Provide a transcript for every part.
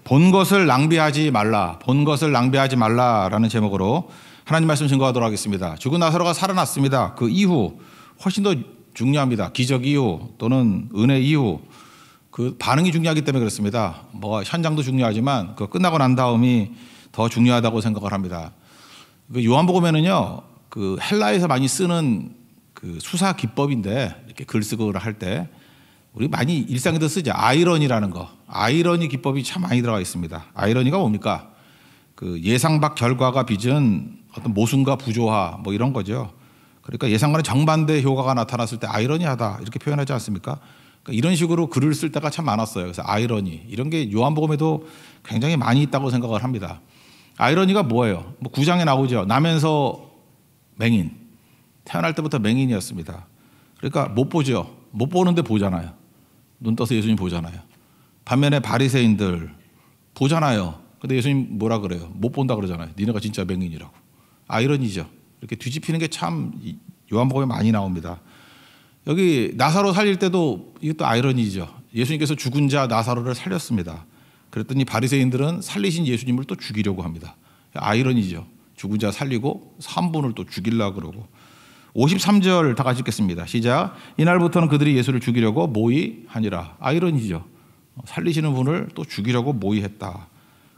본 것을 낭비하지 말라. 본 것을 낭비하지 말라라는 제목으로 하나님 말씀 증거하도록 하겠습니다. 죽은 나사로가 살아났습니다. 그 이후 훨씬 더 중요합니다. 기적 이후 또는 은혜 이후 그 반응이 중요하기 때문에 그렇습니다. 뭐 현장도 중요하지만 그 끝나고 난 다음이 더 중요하다고 생각을 합니다. 그 요한복음에는요, 그 헬라에서 많이 쓰는 그 수사 기법인데 이렇게 글 쓰고 할 때 우리 많이 일상에도 쓰죠. 아이러니라는 거. 아이러니 기법이 참 많이 들어가 있습니다. 아이러니가 뭡니까? 그 예상 밖 결과가 빚은 어떤 모순과 부조화 뭐 이런 거죠. 그러니까 예상과는 정반대 효과가 나타났을 때 아이러니하다 이렇게 표현하지 않습니까? 그러니까 이런 식으로 글을 쓸 때가 참 많았어요. 그래서 아이러니 이런 게 요한복음에도 굉장히 많이 있다고 생각을 합니다. 아이러니가 뭐예요? 뭐 9장에 나오죠. 나면서 맹인. 태어날 때부터 맹인이었습니다. 그러니까 못 보죠. 못 보는데 보잖아요. 눈 떠서 예수님 보잖아요. 반면에 바리새인들 보잖아요. 근데 예수님 뭐라 그래요? 못 본다 그러잖아요. 니네가 진짜 맹인이라고. 아이러니죠. 이렇게 뒤집히는 게 참 요한복음에 많이 나옵니다. 여기 나사로 살릴 때도 이것도 아이러니죠. 예수님께서 죽은 자 나사로를 살렸습니다. 그랬더니 바리새인들은 살리신 예수님을 또 죽이려고 합니다. 아이러니죠. 죽은 자 살리고 3분을 또 죽이려고 그러고. 53절 다 같이 읽겠습니다. 시작. 이날부터는 그들이 예수를 죽이려고 모의하니라. 아이러니죠. 살리시는 분을 또 죽이려고 모의했다.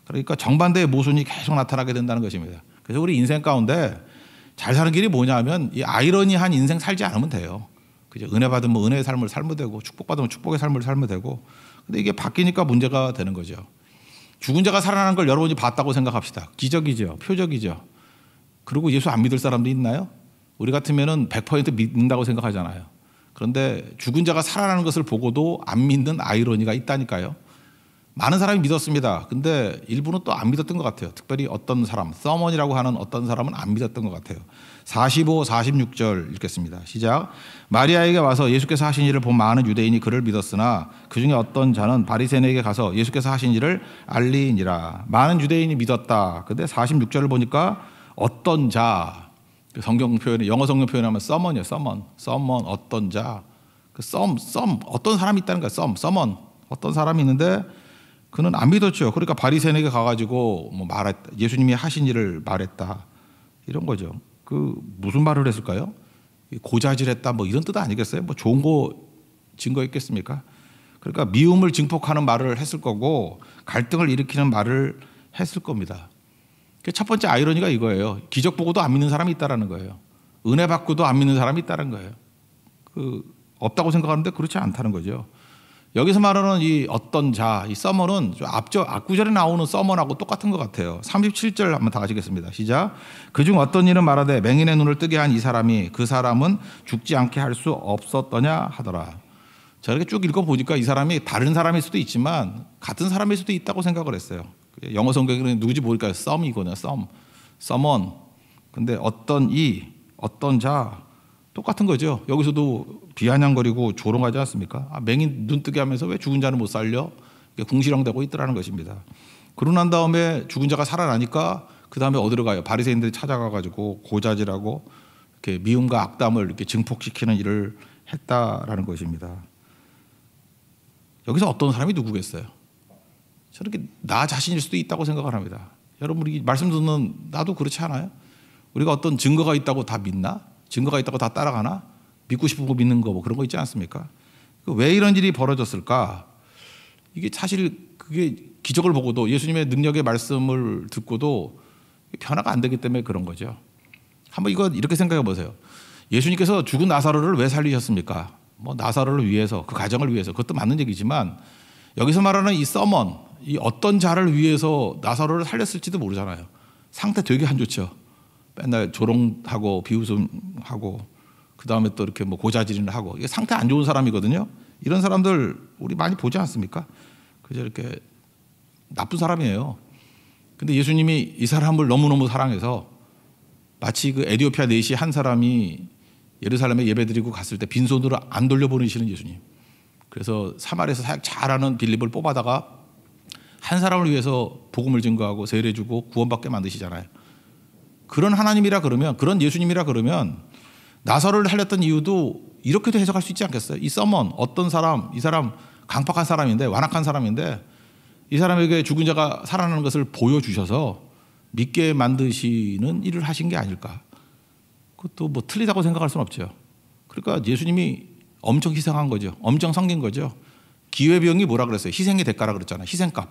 그러니까 정반대의 모순이 계속 나타나게 된다는 것입니다. 그래서 우리 인생 가운데 잘 사는 길이 뭐냐 하면 이 아이러니한 인생 살지 않으면 돼요. 그죠? 은혜 받으면 은혜의 삶을 살면 되고 축복받으면 축복의 삶을 살면 되고. 근데 이게 바뀌니까 문제가 되는 거죠. 죽은 자가 살아나는 걸 여러분이 봤다고 생각합시다. 기적이죠. 표적이죠. 그리고 예수 안 믿을 사람도 있나요? 우리 같으면은 100% 믿는다고 생각하잖아요. 그런데 죽은 자가 살아나는 것을 보고도 안 믿는 아이러니가 있다니까요. 많은 사람이 믿었습니다. 근데 일부는 또 안 믿었던 것 같아요. 특별히 어떤 사람, 서먼이라고 하는 어떤 사람은 안 믿었던 것 같아요. 45, 46절 읽겠습니다. 시작. 마리아에게 와서 예수께서 하신 일을 본 많은 유대인이 그를 믿었으나 그중에 어떤 자는 바리새인에게 가서 예수께서 하신 일을 알리니라. 많은 유대인이 믿었다. 근데 46절을 보니까 어떤 자, 성경 표현에 영어 성경 표현하면 서먼이에요. 서먼 어떤 자. 그 어떤 사람이 있다는 거야. 서먼 어떤 사람이 있는데 그는 안 믿었죠. 그러니까 바리새인에게 가가지고 뭐 말했다. 예수님이 하신 일을 말했다. 이런 거죠. 그 무슨 말을 했을까요? 고자질했다 뭐 이런 뜻 아니겠어요? 뭐 좋은 거 증거 있겠습니까? 그러니까 미움을 증폭하는 말을 했을 거고 갈등을 일으키는 말을 했을 겁니다. 첫 번째 아이러니가 이거예요. 기적 보고도 안 믿는 사람이 있다라는 거예요. 은혜 받고도 안 믿는 사람이 있다는 거예요. 없다고 생각하는데 그렇지 않다는 거죠. 여기서 말하는 이 어떤 자, 이 서먼은 앞구절에 나오는 서먼하고 똑같은 것 같아요. 37절 한번 다 같이겠습니다. 시작. 그중 어떤 이는 말하되 맹인의 눈을 뜨게 한 이 사람이 그 사람은 죽지 않게 할 수 없었더냐 하더라. 저렇게 쭉 읽어보니까 이 사람이 다른 사람일 수도 있지만 같은 사람일 수도 있다고 생각을 했어요. 영어 성경에는 누구지 모를까요? 썸이거든요. 서먼. 근데 어떤 자 똑같은 거죠. 여기서도 비아냥거리고 조롱하지 않습니까? 맹인 눈뜨게 하면서 왜 죽은 자는 못 살려? 궁시렁대고 있더라는 것입니다. 그러고 난 다음에 죽은 자가 살아나니까 그 다음에 어디로 가요? 바리새인들이 찾아가가지고 고자질하고 이렇게 미움과 악담을 이렇게 증폭시키는 일을 했다라는 것입니다. 여기서 어떤 사람이 누구겠어요? 저렇게 나 자신일 수도 있다고 생각을 합니다. 여러분 우리 말씀 듣는 나도 그렇지 않아요? 우리가 어떤 증거가 있다고 다 믿나? 증거가 있다고 다 따라가나? 믿고 싶은 거 믿는 거 뭐 그런 거 있지 않습니까? 왜 이런 일이 벌어졌을까? 이게 사실 그게 기적을 보고도 예수님의 능력의 말씀을 듣고도 변화가 안 되기 때문에 그런 거죠. 한번 이거 이렇게 생각해 보세요. 예수님께서 죽은 나사로를 왜 살리셨습니까? 뭐 나사로를 위해서, 그 가정을 위해서, 그것도 맞는 얘기지만 여기서 말하는 이 서먼, 이 어떤 자를 위해서 나사로를 살렸을지도 모르잖아요. 상태 되게 안 좋죠. 맨날 조롱하고 비웃음하고 그 다음에 또 이렇게 뭐 고자질을 하고 이게 상태 안 좋은 사람이거든요. 이런 사람들 우리 많이 보지 않습니까? 그저 이렇게 나쁜 사람이에요. 근데 예수님이 이 사람을 너무너무 사랑해서 마치 그 에디오피아 내시 한 사람이 예루살렘에 예배드리고 갔을 때 빈손으로 안 돌려보내시는 예수님. 그래서 사마리아에서 사역 잘하는 빌립을 뽑아다가 한 사람을 위해서 복음을 증거하고 세례주고 구원받게 만드시잖아요. 그런 하나님이라 그러면, 그런 예수님이라 그러면 나사로를 살렸던 이유도 이렇게도 해석할 수 있지 않겠어요? 이 서먼 어떤 사람, 이 사람 강팍한 사람인데, 완악한 사람인데 이 사람에게 죽은 자가 살아나는 것을 보여주셔서 믿게 만드시는 일을 하신 게 아닐까. 그것도 뭐 틀리다고 생각할 수는 없죠. 그러니까 예수님이 엄청 희생한 거죠. 엄청 섬긴 거죠. 기회비용이 뭐라 그랬어요? 희생의 대가라 그랬잖아요. 희생값.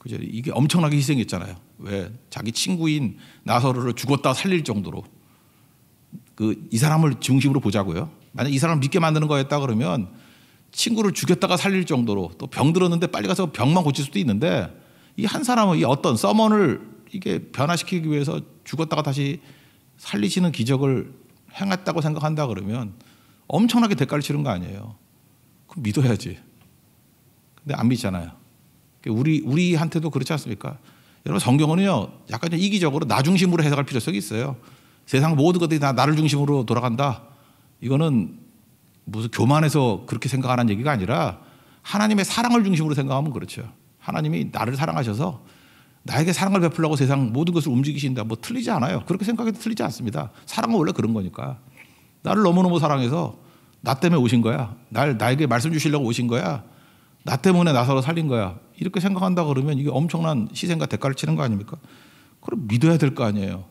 그죠? 이게 엄청나게 희생했잖아요. 왜? 자기 친구인 나사로를 죽었다 살릴 정도로 이 사람을 중심으로 보자고요. 만약 이 사람을 믿게 만드는 거였다 그러면 친구를 죽였다가 살릴 정도로 또 병 들었는데 빨리 가서 병만 고칠 수도 있는데 이 한 사람은 이 어떤 서먼을 이게 변화시키기 위해서 죽었다가 다시 살리시는 기적을 행했다고 생각한다 그러면 엄청나게 대가를 치른 거 아니에요. 그럼 믿어야지. 근데 안 믿잖아요. 우리한테도 그렇지 않습니까? 여러분 성경은요 약간 좀 이기적으로 나 중심으로 해석할 필요성이 있어요. 세상 모든 것들이 다 나를 중심으로 돌아간다. 이거는 무슨 교만해서 그렇게 생각하는 얘기가 아니라 하나님의 사랑을 중심으로 생각하면 그렇죠. 하나님이 나를 사랑하셔서 나에게 사랑을 베풀려고 세상 모든 것을 움직이신다. 뭐 틀리지 않아요. 그렇게 생각해도 틀리지 않습니다. 사랑은 원래 그런 거니까. 나를 너무너무 사랑해서 나 때문에 오신 거야. 나에게 말씀 주시려고 오신 거야. 나 때문에 나사로 살린 거야. 이렇게 생각한다 그러면 이게 엄청난 희생과 대가를 치는 거 아닙니까? 그럼 믿어야 될 거 아니에요.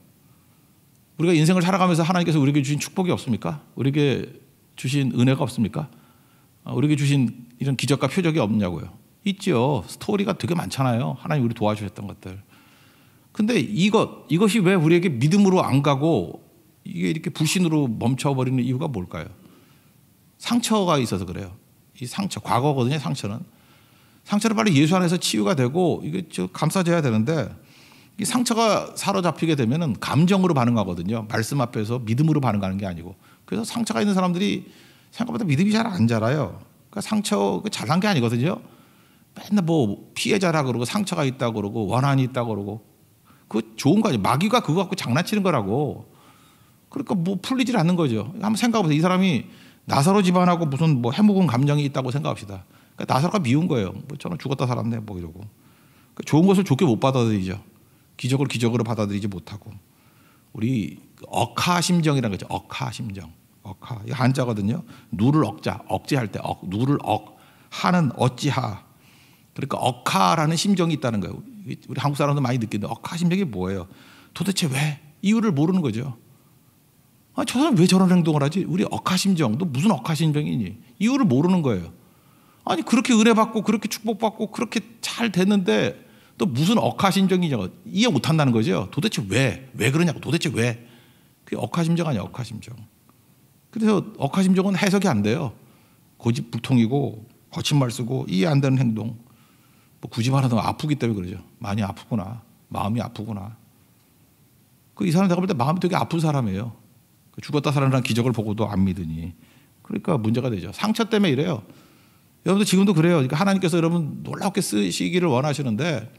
우리가 인생을 살아가면서 하나님께서 우리에게 주신 축복이 없습니까? 우리에게 주신 은혜가 없습니까? 우리에게 주신 이런 기적과 표적이 없냐고요. 있죠. 스토리가 되게 많잖아요. 하나님 우리 도와주셨던 것들. 근데 이것이 왜 우리에게 믿음으로 안 가고 이게 이렇게 불신으로 멈춰버리는 이유가 뭘까요? 상처가 있어서 그래요. 이 상처, 과거거든요. 상처는 빨리 예수 안에서 치유가 되고 이게 감싸져야 되는데 이 상처가 사로잡히게 되면은 감정으로 반응하거든요. 말씀 앞에서 믿음으로 반응하는 게 아니고. 그래서 상처가 있는 사람들이 생각보다 믿음이 잘 안 자라요. 그러니까 상처 잘난 게 아니거든요. 맨날 뭐 피해자라 그러고 상처가 있다 그러고 원한이 있다 그러고 그거 좋은 거 아니에요. 마귀가 그거 갖고 장난치는 거라고. 그러니까 뭐 풀리질 않는 거죠. 한번 생각해보세요. 이 사람이 나사로 집안하고 무슨 뭐 해묵은 감정이 있다고 생각합시다. 그러니까 나사로가 미운 거예요. 뭐 저는 죽었다 살았네 뭐 이러고. 그러니까 좋은 것을 좋게 못 받아들이죠. 기적을 기적으로 받아들이지 못하고. 우리 억하심정이라는 거죠. 억하심정. 억하. 이 한자거든요. 누를 억자. 억제할 때 누를 하는 어찌하. 그러니까 억하라는 심정이 있다는 거예요. 우리 한국 사람도 많이 느끼는데 억하심정이 뭐예요? 도대체 왜? 이유를 모르는 거죠. 저 사람 왜 저런 행동을 하지? 우리 억하심정. 너 무슨 억하심정이니? 이유를 모르는 거예요. 아니 그렇게 은혜 받고 그렇게 축복받고 그렇게 잘 됐는데 또 무슨 억하심정이냐고 이해 못한다는 거죠. 도대체 왜 그러냐고. 도대체 왜? 그게 억하심정 아니야. 억하심정. 그래서 억하심정은 해석이 안 돼요. 고집불통이고 거친 말 쓰고 이해 안 되는 행동. 뭐 굳이 말하면 아프기 때문에 그러죠. 많이 아프구나. 마음이 아프구나. 이 사람 내가 볼 때 마음이 되게 아픈 사람이에요. 죽었다 살아난 기적을 보고도 안 믿으니. 그러니까 문제가 되죠. 상처 때문에 이래요. 여러분도 지금도 그래요. 그러니까 하나님께서 여러분 놀랍게 쓰시기를 원하시는데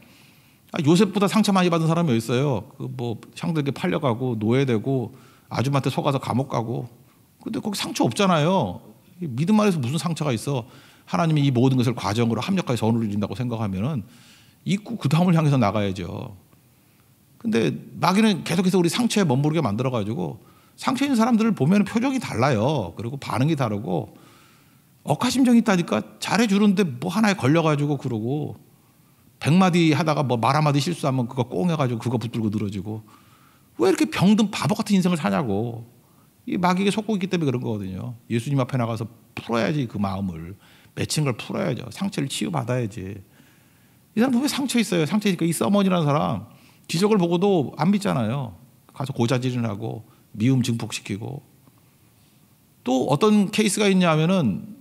요셉보다 상처 많이 받은 사람이 있어요. 뭐 형들에게 팔려가고 노예되고 아줌마한테 속아서 감옥 가고. 근데 거기 상처 없잖아요. 믿음 안에서 무슨 상처가 있어. 하나님이 이 모든 것을 과정으로 합력하여 선을 이룬다고 생각하면은 잊고 그 다음을 향해서 나가야죠. 근데 마귀는 계속해서 우리 상처에 머무르게 만들어가지고 상처 있는 사람들을 보면 표정이 달라요. 그리고 반응이 다르고 억하심정이 있다니까 잘해주는데 뭐 하나에 걸려가지고 그러고 100마디 하다가 뭐 말 한마디 실수하면 그거 꽁해가지고 그거 붙들고 늘어지고 왜 이렇게 병든 바보 같은 인생을 사냐고. 이 마귀에게 속고 있기 때문에 그런 거거든요. 예수님 앞에 나가서 풀어야지 그 마음을. 맺힌 걸 풀어야죠. 상처를 치유받아야지. 이 사람 보면 상처 있어요. 상처 있으니까 이 서먼이라는 사람 기적을 보고도 안 믿잖아요. 가서 고자질을 하고 미움 증폭시키고 또 어떤 케이스가 있냐면은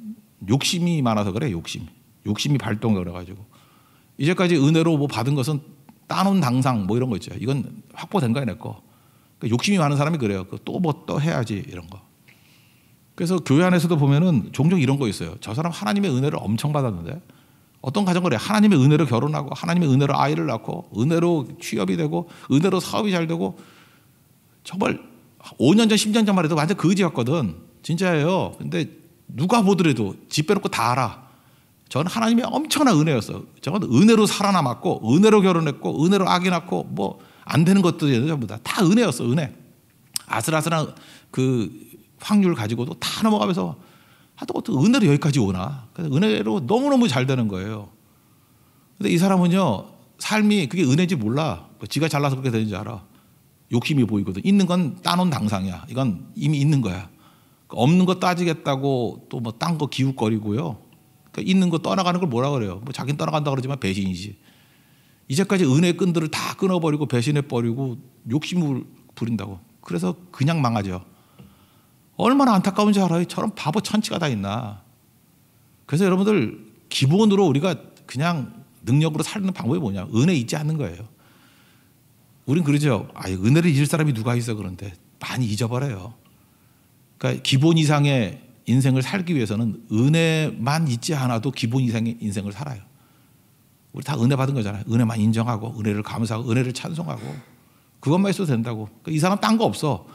욕심이 많아서 그래. 욕심이 발동을 그래가지고 이제까지 은혜로 뭐 받은 것은 따놓은 당상 뭐 이런 거 있죠. 이건 확보된 거야 내 거. 그러니까 욕심이 많은 사람이 그래요. 또 뭐 또 해야지 이런 거. 그래서 교회 안에서도 보면은 종종 이런 거 있어요. 저 사람 하나님의 은혜를 엄청 받았는데 어떤 가정을 해 하나님의 은혜로 결혼하고 하나님의 은혜로 아이를 낳고 은혜로 취업이 되고 은혜로 사업이 잘 되고 정말 5년 전 10년 전만 해도 완전 거지였거든. 진짜예요. 근데 누가 보더라도 집 빼놓고 다 알아. 저는 하나님의 엄청난 은혜였어. 저는 은혜로 살아남았고 은혜로 결혼했고 은혜로 아기 낳고 뭐 안 되는 것들이 전부 다 은혜였어. 은혜. 아슬아슬한 그 확률 가지고도 다 넘어가면서 하도 어떻게 은혜로 여기까지 오나. 그래서 은혜로 너무너무 잘 되는 거예요. 근데 이 사람은요, 삶이 그게 은혜인지 몰라. 지가 잘나서 그렇게 되는지 알아. 욕심이 보이거든. 있는 건 따놓은 당상이야. 이건 이미 있는 거야. 없는 거 따지겠다고 또 뭐 딴 거 기웃거리고요. 그러니까 있는 거 떠나가는 걸 뭐라 그래요? 뭐 자기는 떠나간다 그러지만 배신이지. 이제까지 은혜의 끈들을 다 끊어버리고 배신해버리고 욕심을 부린다고. 그래서 그냥 망하죠. 얼마나 안타까운지 알아요? 저런 바보 천치가 다 있나. 그래서 여러분들 기본으로 우리가 그냥 능력으로 살는 방법이 뭐냐? 은혜 잊지 않는 거예요. 우린 그러죠. 은혜를 잊을 사람이 누가 있어. 그런데 많이 잊어버려요. 그러니까 기본 이상의 인생을 살기 위해서는 은혜만 잊지 않아도 기본 이상의 인생을 살아요. 우리 다 은혜 받은 거잖아요. 은혜만 인정하고 은혜를 감사하고 은혜를 찬송하고 그것만 있어도 된다고. 그러니까 이 사람 딴 거 없어.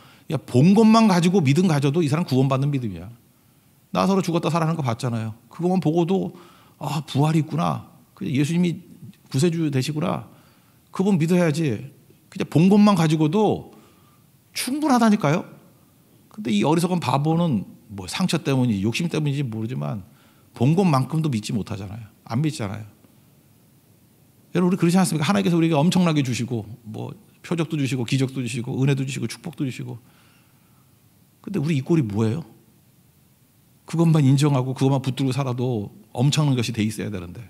본 것만 가지고 믿음 가져도 이 사람 구원받는 믿음이야. 나사로 죽었다 살아나는 거 봤잖아요. 그것만 보고도 부활이 있구나. 예수님이 구세주 되시구나. 그분 믿어야지. 그냥 본 것만 가지고도 충분하다니까요. 근데 이 어리석은 바보는 뭐 상처 때문인지 욕심 때문인지 모르지만 본 것만큼도 믿지 못하잖아요. 안 믿잖아요. 여러분 우리 그렇지 않습니까? 하나님께서 우리에게 엄청나게 주시고 뭐 표적도 주시고 기적도 주시고 은혜도 주시고 축복도 주시고. 근데 우리 이 꼴이 뭐예요? 그것만 인정하고 그것만 붙들고 살아도 엄청난 것이 돼 있어야 되는데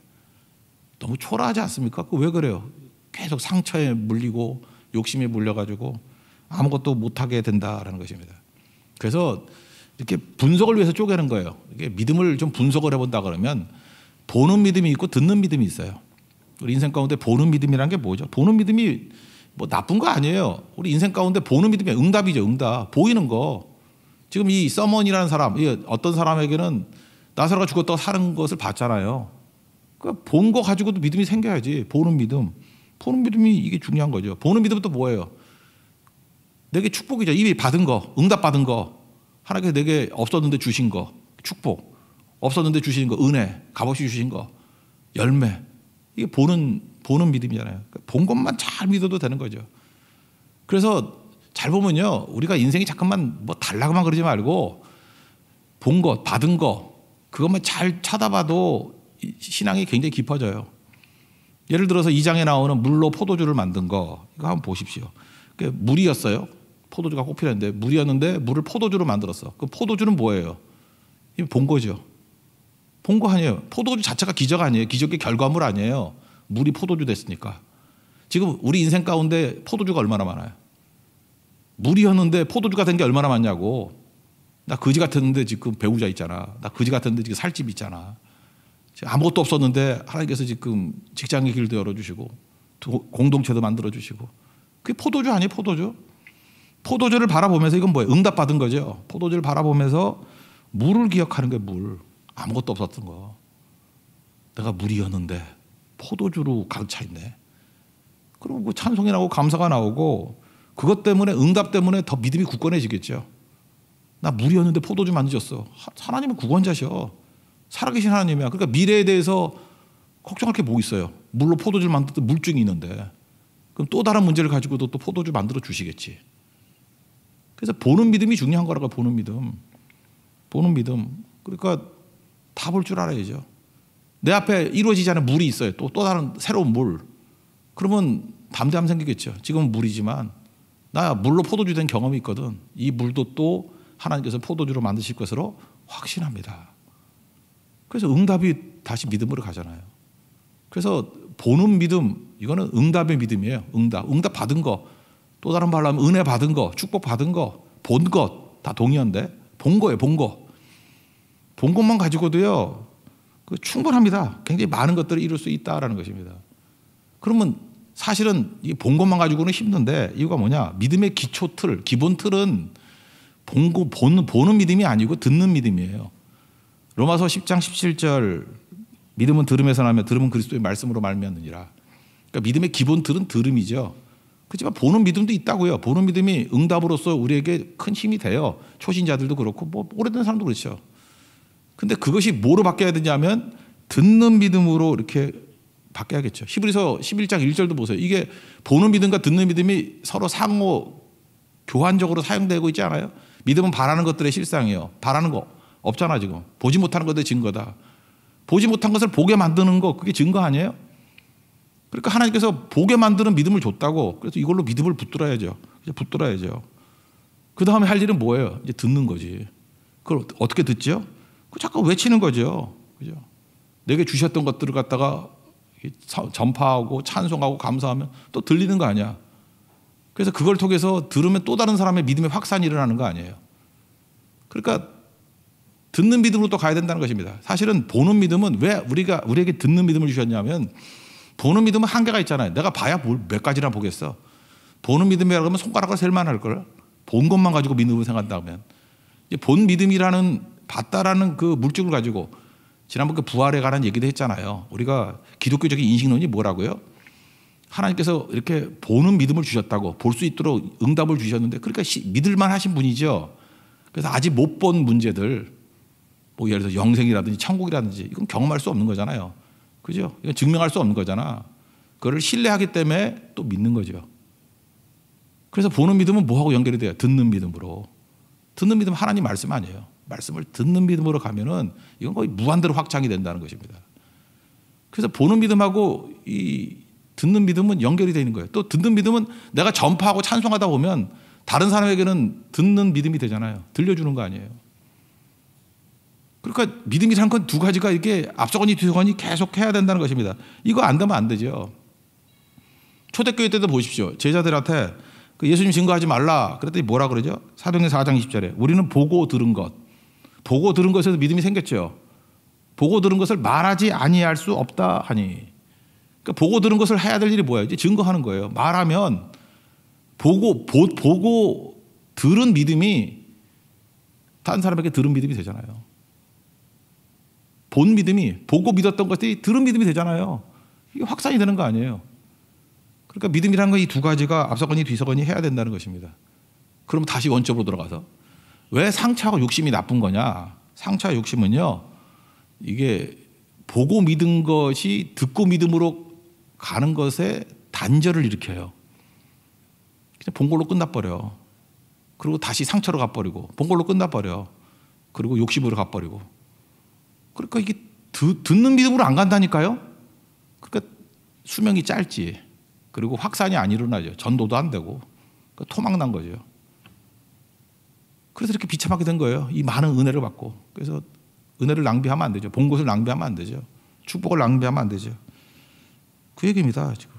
너무 초라하지 않습니까? 왜 그래요? 계속 상처에 물리고 욕심에 물려가지고 아무것도 못하게 된다라는 것입니다. 그래서 이렇게 분석을 위해서 쪼개는 거예요. 이게 믿음을 좀 분석을 해본다 그러면 보는 믿음이 있고 듣는 믿음이 있어요. 우리 인생 가운데 보는 믿음이라는 게 뭐죠? 보는 믿음이 뭐 나쁜 거 아니에요. 우리 인생 가운데 보는 믿음이 응답이죠. 응답. 보이는 거. 지금 이 서먼이라는 사람, 어떤 사람에게는 나사로가 죽었다고 사는 것을 봤잖아요. 그러니까 본 거 가지고도 믿음이 생겨야지. 보는 믿음. 보는 믿음이 이게 중요한 거죠. 보는 믿음은 또 뭐예요? 내게 축복이죠. 이미 받은 거, 응답 받은 거. 하나님께서 내게 없었는데 주신 거, 축복. 없었는데 주신 거, 은혜. 값없이 주신 거, 열매. 이게 보는 믿음이잖아요. 본 것만 잘 믿어도 되는 거죠. 그래서 잘 보면요, 우리가 인생이 잠깐만 뭐 달라고만 그러지 말고 본 것, 받은 거, 그것만 잘 쳐다봐도 신앙이 굉장히 깊어져요. 예를 들어서 2장에 나오는 물로 포도주를 만든 거, 이거 한번 보십시오. 물이었어요. 포도주가 꼭 필요한데 물이었는데 물을 포도주로 만들었어. 그 포도주는 뭐예요? 이거 본 거죠. 본 거 아니에요. 포도주 자체가 기적 아니에요. 기적의 결과물 아니에요. 물이 포도주 됐으니까. 지금 우리 인생 가운데 포도주가 얼마나 많아요. 물이었는데 포도주가 된 게 얼마나 많냐고. 나 거지 같았는데 지금 배우자 있잖아. 나 거지 같았는데 지금 살집 있잖아. 아무것도 없었는데 하나님께서 지금 직장의 길도 열어주시고 공동체도 만들어주시고. 그게 포도주 아니에요. 포도주. 포도주를 바라보면서 이건 뭐예요? 응답받은 거죠. 포도주를 바라보면서 물을 기억하는 거예요. 물. 아무것도 없었던 거. 내가 물이었는데 포도주로 가득 차 있네. 그럼 그 찬송이 나오고 감사가 나오고 그것 때문에 응답 때문에 더 믿음이 굳건해지겠죠. 나 물이었는데 포도주 만드셨어. 하나님은 구원자셔. 살아계신 하나님이야. 그러니까 미래에 대해서 걱정할 게 뭐 있어요. 물로 포도주를 만들던 물증이 있는데 그럼 또 다른 문제를 가지고도 또 포도주 만들어 주시겠지. 그래서 보는 믿음이 중요한 거라고. 보는 믿음. 보는 믿음. 그러니까 다 볼 줄 알아야죠. 내 앞에 이루어지지 않은 물이 있어요. 또 다른 새로운 물. 그러면 담대함 생기겠죠. 지금은 물이지만 나 물로 포도주 된 경험이 있거든. 이 물도 또 하나님께서 포도주로 만드실 것으로 확신합니다. 그래서 응답이 다시 믿음으로 가잖아요. 그래서 보는 믿음, 이거는 응답의 믿음이에요. 응답 받은 거. 또 다른 말로 하면 은혜 받은 거, 축복 받은 거, 본 것 다 동의한데 본 거예요. 본 거. 본 것만 가지고도요. 충분합니다. 굉장히 많은 것들을 이룰 수 있다라는 것입니다. 그러면 사실은 이 본 것만 가지고는 힘든데 이유가 뭐냐? 믿음의 기초 틀, 기본 틀은 보는 믿음이 아니고 듣는 믿음이에요. 로마서 10장 17절 믿음은 들음에서 나며 들음은 그리스도의 말씀으로 말미암느니라. 그러니까 믿음의 기본 틀은 들음이죠. 그렇지만 보는 믿음도 있다고요. 보는 믿음이 응답으로서 우리에게 큰 힘이 돼요. 초신자들도 그렇고 뭐 오래된 사람도 그렇죠. 근데 그것이 뭐로 바뀌어야 되냐면 듣는 믿음으로 이렇게 바뀌어야겠죠. 히브리서 11장 1절도 보세요. 이게 보는 믿음과 듣는 믿음이 서로 상호 교환적으로 사용되고 있지 않아요? 믿음은 바라는 것들의 실상이에요. 바라는 거 없잖아 지금. 보지 못하는 것들의 증거다. 보지 못한 것을 보게 만드는 거 그게 증거 아니에요? 그러니까 하나님께서 보게 만드는 믿음을 줬다고. 그래서 이걸로 믿음을 붙들어야죠. 이제 붙들어야죠. 그 다음에 할 일은 뭐예요? 이제 듣는 거지. 그걸 어떻게 듣죠? 그 자꾸 외치는 거죠. 그죠? 내게 주셨던 것들을 갖다가 전파하고 찬송하고 감사하면 또 들리는 거 아니야. 그래서 그걸 통해서 들으면 또 다른 사람의 믿음의 확산이 일어나는 거 아니에요. 그러니까 듣는 믿음으로 또 가야 된다는 것입니다. 사실은 보는 믿음은 왜 우리에게 듣는 믿음을 주셨냐면, 보는 믿음은 한계가 있잖아요. 내가 봐야 몇 가지나 보겠어. 보는 믿음이라고 하면 손가락을 셀만 할걸. 본 것만 가지고 믿음을 생각한다면. 이제 본 믿음이라는, 봤다라는 그 물증을 가지고, 지난번 그 부활에 관한 얘기도 했잖아요. 우리가 기독교적인 인식론이 뭐라고요? 하나님께서 이렇게 보는 믿음을 주셨다고, 볼 수 있도록 응답을 주셨는데, 그러니까 믿을만 하신 분이죠. 그래서 아직 못 본 문제들, 뭐 예를 들어 영생이라든지 천국이라든지, 이건 경험할 수 없는 거잖아요. 그죠? 이건 증명할 수 없는 거잖아. 그거를 신뢰하기 때문에 또 믿는 거죠. 그래서 보는 믿음은 뭐하고 연결이 돼요? 듣는 믿음으로. 듣는 믿음은 하나님 말씀 아니에요. 말씀을 듣는 믿음으로 가면은 이건 거의 무한대로 확장이 된다는 것입니다. 그래서 보는 믿음하고 이 듣는 믿음은 연결이 되는 거예요. 또 듣는 믿음은 내가 전파하고 찬송하다 보면 다른 사람에게는 듣는 믿음이 되잖아요. 들려주는 거 아니에요. 그러니까 믿음이라는 건 두 가지가 이게 앞서거니 뒤서거니 계속 해야 된다는 것입니다. 이거 안 되면 안 되죠. 초대교회 때도 보십시오. 제자들한테 그 예수님 증거하지 말라 그랬더니 뭐라 그러죠? 사도행전 4장 20절에 우리는 보고 들은 것. 보고 들은 것에서 믿음이 생겼죠. 보고 들은 것을 말하지 아니할 수 없다 하니. 그러니까 보고 들은 것을 해야 될 일이 뭐예요? 이제 증거하는 거예요. 말하면 보고 들은 믿음이 다른 사람에게 들은 믿음이 되잖아요. 본 믿음이, 보고 믿었던 것들이 들은 믿음이 되잖아요. 이게 확산이 되는 거 아니에요. 그러니까 믿음이라는 건 이 두 가지가 앞서거니 뒤서거니 해야 된다는 것입니다. 그럼 다시 원점으로 들어가서 왜 상처하고 욕심이 나쁜 거냐? 상처와 욕심은요, 이게 보고 믿은 것이 듣고 믿음으로 가는 것에 단절을 일으켜요. 그냥 본 걸로 끝나버려. 그리고 다시 상처로 가버리고, 본 걸로 끝나버려. 그리고 욕심으로 가버리고. 그러니까 이게 듣는 믿음으로 안 간다니까요. 그러니까 수명이 짧지. 그리고 확산이 안 일어나죠. 전도도 안 되고. 그러니까 토막난 거죠. 그래서 이렇게 비참하게 된 거예요. 이 많은 은혜를 받고. 그래서 은혜를 낭비하면 안 되죠. 본 것을 낭비하면 안 되죠. 축복을 낭비하면 안 되죠. 그 얘기입니다, 지금.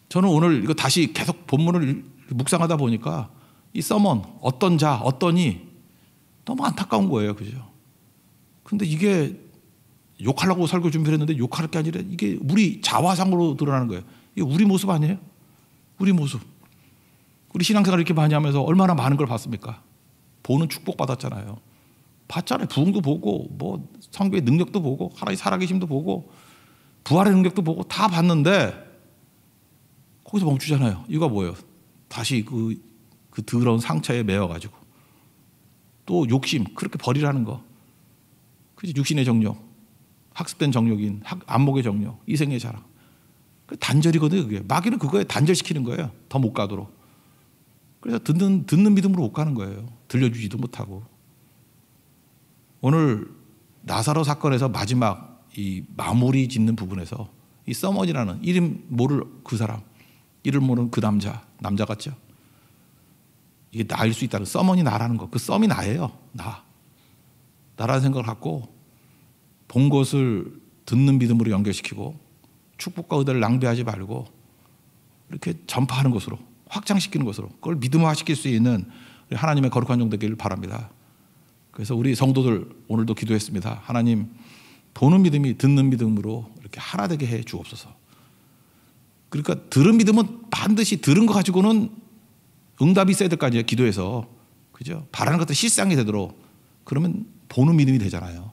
저는 오늘 이거 다시 계속 본문을 묵상하다 보니까 이 서먼, 어떤 자, 어떠니 너무 안타까운 거예요. 그죠? 근데 이게 욕하려고 설교 준비를 했는데 욕할 게 아니라 이게 우리 자화상으로 드러나는 거예요. 이게 우리 모습 아니에요? 우리 모습. 우리 신앙생활 이렇게 많이 하면서 얼마나 많은 걸 봤습니까? 보는 축복 받았잖아요. 봤잖아요. 부흥도 보고, 뭐 성교의 능력도 보고, 하나님 살아계심도 보고, 부활의 능력도 보고 다 봤는데 거기서 멈추잖아요. 이거 뭐예요? 다시 그 더러운 상처에 매여가지고 또 욕심 그렇게 버리라는 거. 그지? 육신의 정욕, 학습된 정욕인 안목의 정욕, 이생의 자랑. 그 단절이거든요. 그게 마귀는 그거에 단절시키는 거예요. 더 못 가도록. 그래서 듣는 믿음으로 못 가는 거예요. 들려주지도 못하고. 오늘 나사로 사건에서 마지막 이 마무리 짓는 부분에서 이 서먼이라는 이름 모를 그 사람, 이름 모르는 그 남자 같죠? 이게 나일 수 있다는 서먼이 나라는 거. 그 썸이 나예요. 나라는 생각을 갖고 본 것을 듣는 믿음으로 연결시키고 축복과 의대를 낭비하지 말고 이렇게 전파하는 것으로 확장시키는 것으로 그걸 믿음화시킬 수 있는 하나님의 거룩한 종 되기를 바랍니다. 그래서 우리 성도들 오늘도 기도했습니다. 하나님 보는 믿음이 듣는 믿음으로 이렇게 하나 되게 해 주옵소서. 그러니까 들은 믿음은 반드시 들은 거 가지고는 응답이 있어야 될 거 아니에요. 기도해서. 그죠? 바라는 것들 실상이 되도록 그러면 보는 믿음이 되잖아요.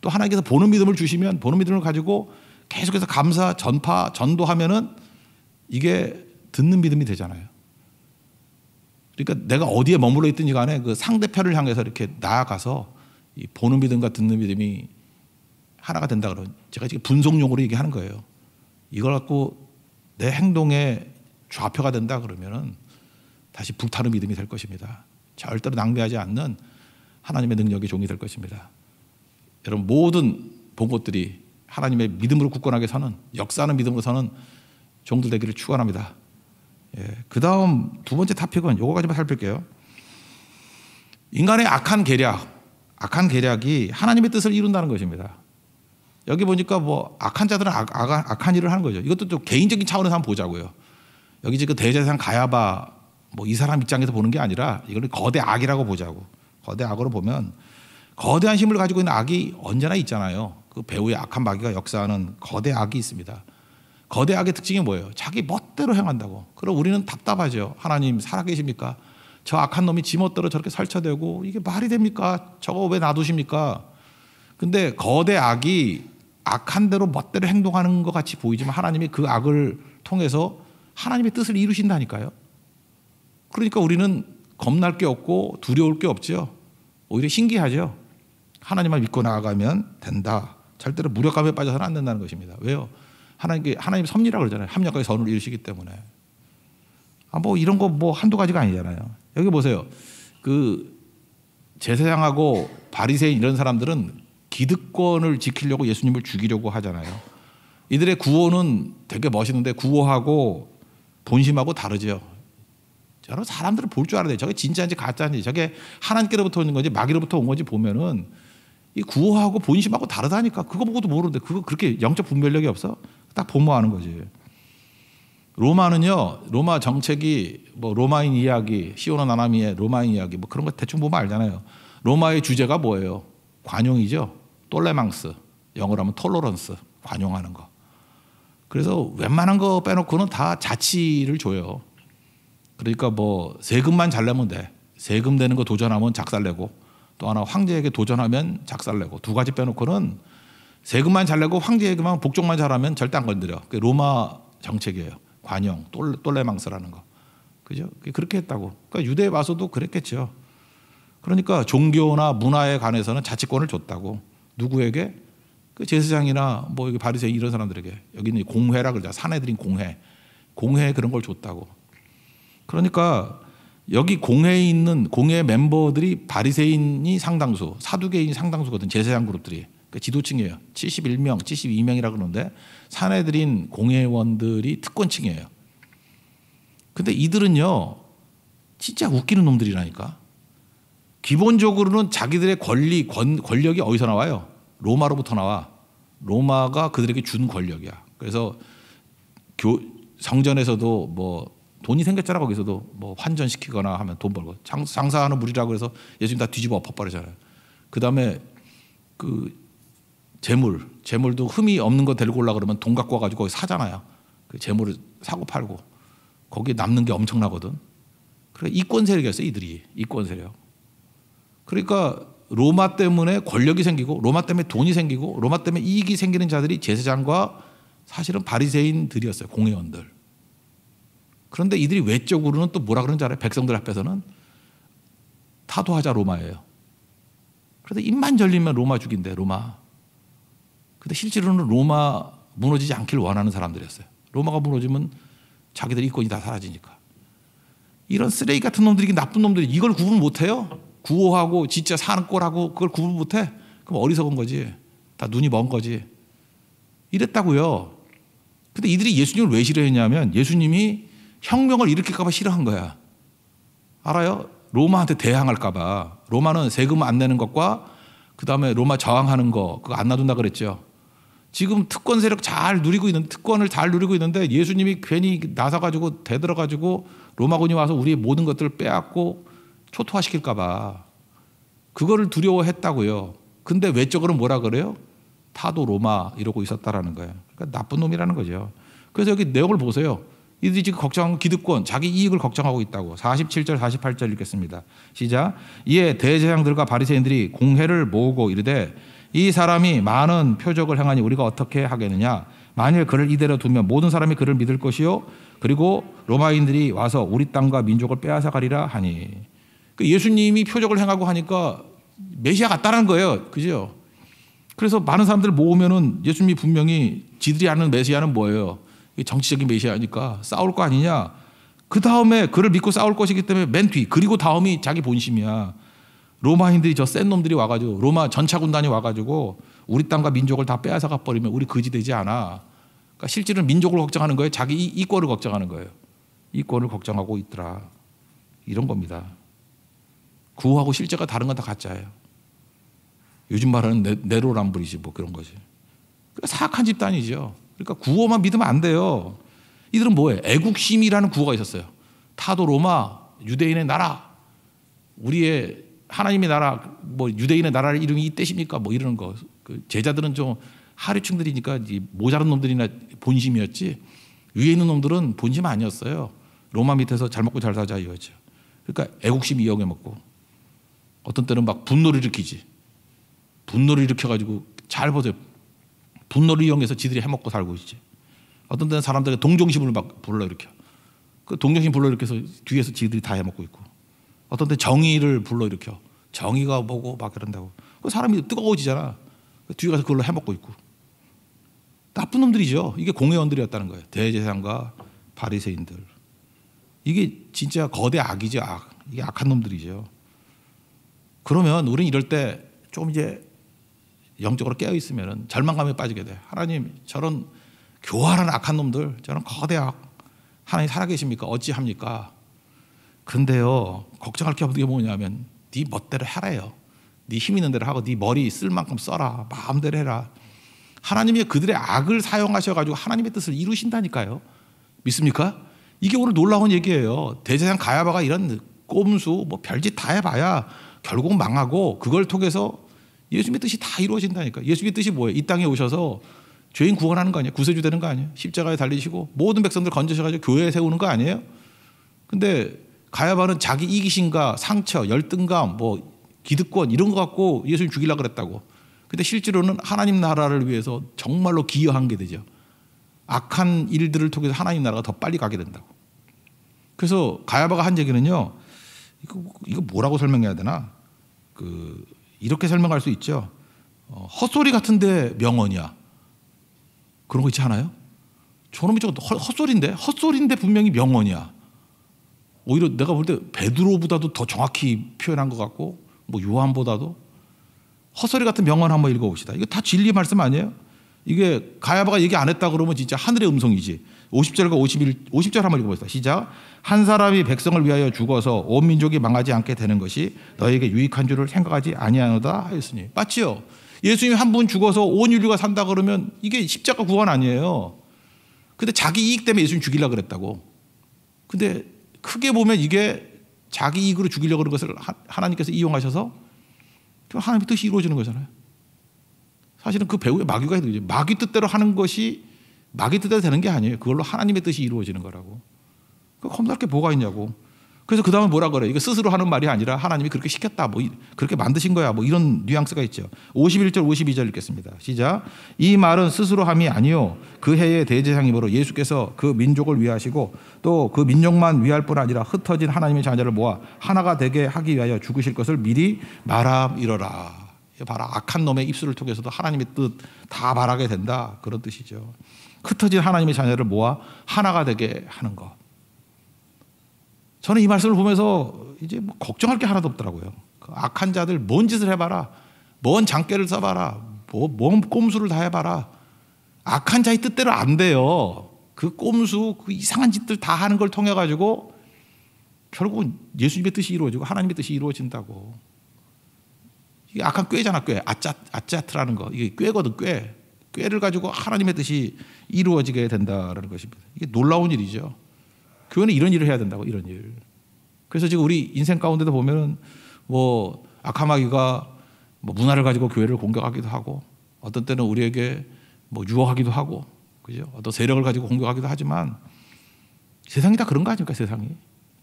또 하나님께서 보는 믿음을 주시면 보는 믿음을 가지고 계속해서 감사, 전파, 전도하면은 이게 듣는 믿음이 되잖아요. 그러니까 내가 어디에 머물러 있든지 간에 그 상대편을 향해서 이렇게 나아가서 이 보는 믿음과 듣는 믿음이 하나가 된다 그러면 제가 지금 분석용어로 얘기하는 거예요. 이걸 갖고 내 행동에 좌표가 된다 그러면은 다시 불타는 믿음이 될 것입니다. 절대로 낭비하지 않는 하나님의 능력의 종이 될 것입니다. 여러분 모든 본 것들이 하나님의 믿음으로 굳건하게 서는, 역사하는 믿음으로 서는 종들 되기를 축원합니다. 예, 그 다음 두 번째 토픽은 요거까지만 살필게요. 인간의 악한 계략이 하나님의 뜻을 이룬다는 것입니다. 여기 보니까 뭐 악한 자들은 악한 일을 하는 거죠. 이것도 좀 개인적인 차원에서 한번 보자고요. 여기 지금 대제사장 가야바 뭐 이 사람 입장에서 보는 게 아니라 이걸 거대 악이라고 보자고. 거대 악으로 보면 거대한 힘을 가지고 있는 악이 언제나 있잖아요. 그 배후의 악한 마귀가 역사하는 거대 악이 있습니다. 거대 악의 특징이 뭐예요? 자기 멋대로 행한다고. 그럼 우리는 답답하죠. 하나님 살아계십니까? 저 악한 놈이 지멋대로 저렇게 설쳐대고 이게 말이 됩니까? 저거 왜 놔두십니까? 근데 거대 악이 악한 대로 멋대로 행동하는 것 같이 보이지만 하나님이 그 악을 통해서 하나님의 뜻을 이루신다니까요. 그러니까 우리는 겁날 게 없고 두려울 게 없죠. 오히려 신기하죠. 하나님만 믿고 나아가면 된다. 절대로 무력감에 빠져서는 안 된다는 것입니다. 왜요? 하나님 섭리라고 그러잖아요. 합력하게 선을 이루시기 때문에. 뭐 이런 거 뭐 한두 가지가 아니잖아요. 여기 보세요. 그 제사장하고 바리새인 이런 사람들은 기득권을 지키려고 예수님을 죽이려고 하잖아요. 이들의 구호는 되게 멋있는데 구호하고 본심하고 다르죠. 여러분 사람들은 볼 줄 알아야 돼요. 저게 진짜인지 가짜인지 저게 하나님께로부터 오는 건지 마귀로부터 온 건지 보면은 이 구호하고 본심하고 다르다니까. 그거 보고도 모르는데 그거 그렇게 영적 분별력이 없어? 딱 보면 아는 거지. 로마는요, 로마 정책이 뭐 로마인 이야기, 시오나 나나미의 로마인 이야기 뭐 그런 거 대충 보면 알잖아요. 로마의 주제가 뭐예요? 관용이죠. 톨레망스, 영어로 하면 톨러런스, 관용하는 거. 그래서 웬만한 거 빼놓고는 다 자치를 줘요. 그러니까 뭐 세금만 잘 내면 돼. 세금 내는 거 도전하면 작살내고 또 하나 황제에게 도전하면 작살내고 두 가지 빼놓고는 세금만 잘 내고 황제에게만 복종만 잘하면 절대 안 건드려. 그게 로마 정책이에요. 관용, 똘레망스라는 거. 그죠? 그렇게 했다고. 그러니까 유대에 와서도 그랬겠죠. 그러니까 종교나 문화에 관해서는 자치권을 줬다고. 누구에게? 그 제사장이나 뭐 바리새인 이런 사람들에게. 여기는 공회라 그러잖아. 사내들인 공회. 공회에 그런 걸 줬다고. 그러니까 여기 공회에 있는 공회 멤버들이 바리새인이 상당수, 사두개인이 상당수거든. 제사장 그룹들이. 그러니까 지도층이에요. 71명, 72명이라 그러는데 사내들인 공회원들이 특권층이에요. 근데 이들은요, 진짜 웃기는 놈들이라니까. 기본적으로는 자기들의 권력이 어디서 나와요? 로마로부터 나와. 로마가 그들에게 준 권력이야. 그래서 성전에서도 뭐 돈이 생겼잖아. 거기서도 뭐 환전시키거나 하면 돈 벌고 장사하는 무리라고 해서 예수님 다 뒤집어 엎어버리잖아요. 그 다음에 그 재물도 흠이 없는 거 데리고 오려고 그러면 돈 갖고 와가지고 거기 사잖아요. 그 재물을 사고 팔고 거기에 남는 게 엄청나거든. 그러니까 이권 세력이었어요. 이들이 이권 세력. 그러니까 로마 때문에 권력이 생기고 로마 때문에 돈이 생기고 로마 때문에 이익이 생기는 자들이 제사장과 사실은 바리새인들이었어요. 공회원들. 그런데 이들이 외적으로는 또 뭐라 그러는지 알아요? 백성들 앞에서는 타도하자 로마예요. 그런데 입만 열리면 로마 죽인대. 로마. 근데 실제로는 로마 무너지지 않길 원하는 사람들이었어요. 로마가 무너지면 자기들 이권이 다 사라지니까. 이런 쓰레기 같은 놈들이, 나쁜 놈들이 이걸 구분 못해요? 구호하고 진짜 사는 꼴하고 그걸 구분 못해? 그럼 어리석은 거지. 다 눈이 먼 거지. 이랬다고요. 근데 이들이 예수님을 왜 싫어했냐면 예수님이 혁명을 일으킬까 봐 싫어한 거야. 알아요? 로마한테 대항할까 봐. 로마는 세금 안 내는 것과 그다음에 로마 저항하는 거 그거 안 놔둔다 그랬죠. 지금 특권 세력 잘 누리고 있는, 특권을 잘 누리고 있는데 예수님이 괜히 나서가지고 대들어가지고 로마군이 와서 우리의 모든 것들을 빼앗고 초토화시킬까 봐. 그거를 두려워했다고요. 근데 외적으로는 뭐라 그래요? 타도 로마 이러고 있었다라는 거예요. 그러니까 나쁜 놈이라는 거죠. 그래서 여기 내용을 보세요. 이들이 지금 걱정하는 기득권, 자기 이익을 걱정하고 있다고. 47절, 48절 읽겠습니다. 시작. 이에 대제사장들과 바리새인들이 공회를 모으고 이르되 이 사람이 많은 표적을 행하니 우리가 어떻게 하겠느냐. 만일 그를 이대로 두면 모든 사람이 그를 믿을 것이요. 그리고 로마인들이 와서 우리 땅과 민족을 빼앗아 가리라 하니. 예수님이 표적을 행하고 하니까 메시아 같다는 거예요. 그죠? 그래서 많은 사람들 모으면은 예수님이 분명히 지들이 아는 메시아는 뭐예요? 정치적인 메시아니까 싸울 거 아니냐. 그 다음에 그를 믿고 싸울 것이기 때문에 맨 뒤, 그리고 다음이 자기 본심이야. 로마인들이 저 센 놈들이 와가지고 로마 전차 군단이 와가지고 우리 땅과 민족을 다 빼앗아가 버리면 우리 거지 되지 않아. 그러니까 실제로는 민족을 걱정하는 거예요. 자기 이권을 걱정하는 거예요. 이권을 걱정하고 있더라. 이런 겁니다. 구호하고 실제가 다른 건 다 가짜예요. 요즘 말하는 내로남불이지 뭐 그런 거지. 그러니까 사악한 집단이죠. 그러니까 구호만 믿으면 안 돼요. 이들은 뭐예요? 애국심이라는 구호가 있었어요. 타도 로마, 유대인의 나라, 우리의 하나님의 나라, 뭐 유대인의 나라의 이름이 이때십니까? 뭐 이러는 거. 그 제자들은 좀 하류층들이니까 모자란 놈들이나 본심이었지. 위에 있는 놈들은 본심 아니었어요. 로마 밑에서 잘 먹고 잘 살자 이거죠. 그러니까 애국심 이용해 먹고 어떤 때는 막 분노를 일으키지. 분노를 일으켜가지고 잘 보세요. 분노를 이용해서 지들이 해먹고 살고 있지. 어떤 때는 사람들의 동정심을 막 불러일으켜. 그 동정심 불러일으켜서 뒤에서 지들이 다 해먹고 있고. 어떤 때 정의를 불러일으켜. 정의가 뭐고 막 그런다고. 그 사람이 뜨거워지잖아. 뒤에 가서 그걸로 해먹고 있고. 나쁜 놈들이죠. 이게 공회원들이었다는 거예요. 대제사장과 바리새인들. 이게 진짜 거대 악이죠. 악. 이게 악한 놈들이죠. 그러면 우리는 이럴 때 좀 이제 영적으로 깨어 있으면 절망감에 빠지게 돼. 하나님, 저런 교활한 악한 놈들, 저런 거대 악, 하나님 살아계십니까? 어찌합니까? 그런데요, 걱정할 게 없는 게 뭐냐면 네 멋대로 하래요. 네 힘 있는 대로 하고 네 머리 쓸 만큼 써라. 마음대로 해라. 하나님이 그들의 악을 사용하셔가지고 하나님의 뜻을 이루신다니까요. 믿습니까? 이게 오늘 놀라운 얘기예요. 대제사장 가야바가 이런 꼼수, 뭐 별짓 다 해봐야 결국 망하고 그걸 통해서 예수님의 뜻이 다 이루어진다니까. 예수님의 뜻이 뭐예요? 이 땅에 오셔서 죄인 구원하는 거 아니에요? 구세주 되는 거 아니에요? 십자가에 달리시고 모든 백성들 건져셔가지고 교회에 세우는 거 아니에요? 근데 가야바는 자기 이기심과 상처, 열등감, 뭐 기득권 이런 거 갖고 예수님 죽이려고 그랬다고. 근데 실제로는 하나님 나라를 위해서 정말로 기여한 게 되죠. 악한 일들을 통해서 하나님 나라가 더 빨리 가게 된다고. 그래서 가야바가 한 얘기는요. 이거 뭐라고 설명해야 되나? 이렇게 설명할 수 있죠. 헛소리 같은데 명언이야. 그런 거 있지 않아요? 저놈이 저거 헛소리인데 분명히 명언이야. 오히려 내가 볼 때 베드로보다도 더 정확히 표현한 것 같고 뭐 요한보다도 헛소리 같은 명언 한번 읽어봅시다. 이거 다 진리 말씀 아니에요? 이게 가야바가 얘기 안 했다 그러면 진짜 하늘의 음성이지. 50절과 50절 한번 읽어봅시다. 시작. 한 사람이 백성을 위하여 죽어서 온 민족이 망하지 않게 되는 것이 너에게 유익한 줄을 생각하지 아니하노다 하였으니. 맞지요? 예수님이 한 분 죽어서 온 인류가 산다 그러면 이게 십자가 구원 아니에요. 근데 자기 이익 때문에 예수님 죽이려고 그랬다고. 근데 크게 보면 이게 자기 이익으로 죽이려고 그런 것을 하나님께서 이용하셔서 하나님의 뜻이 이루어지는 거잖아요. 사실은 그 배우의 마귀가 해도 마귀 뜻대로 하는 것이 마귀 뜻대로 되는 게 아니에요. 그걸로 하나님의 뜻이 이루어지는 거라고. 겁날 게 뭐가 있냐고. 그래서 그 다음에 뭐라 그래요? 이거 스스로 하는 말이 아니라 하나님이 그렇게 시켰다. 뭐 그렇게 만드신 거야. 뭐 이런 뉘앙스가 있죠. 51절 52절 읽겠습니다. 시작. 이 말은 스스로 함이 아니요 그 해의 대제사장이므로 예수께서 그 민족을 위하시고 또 그 민족만 위할 뿐 아니라 흩어진 하나님의 자녀를 모아 하나가 되게 하기 위하여 죽으실 것을 미리 말함이러라. 봐라, 악한 놈의 입술을 통해서도 하나님의 뜻 다 말하게 된다. 그런 뜻이죠. 흩어진 하나님의 자녀를 모아 하나가 되게 하는 것. 저는 이 말씀을 보면서 이제 뭐 걱정할 게 하나도 없더라고요. 그 악한 자들 뭔 짓을 해봐라. 뭔 장깨를 써봐라. 뭔 꼼수를 다 해봐라. 악한 자의 뜻대로 안 돼요. 그 꼼수, 그 이상한 짓들 다 하는 걸 통해 가지고 결국은 예수님의 뜻이 이루어지고 하나님의 뜻이 이루어진다고. 이게 악한 꾀잖아, 꾀. 아짜트라는 거. 이게 꾀거든, 꾀. 꾀를 가지고 하나님의 뜻이 이루어지게 된다는 것입니다. 이게 놀라운 일이죠. 교회는 이런 일을 해야 된다고, 이런 일. 그래서 지금 우리 인생 가운데도 보면은 뭐 악한 마귀가 뭐 문화를 가지고 교회를 공격하기도 하고 어떤 때는 우리에게 뭐 유혹하기도 하고, 그죠? 어떤 세력을 가지고 공격하기도 하지만 세상이 다 그런 거 아닙니까, 세상이?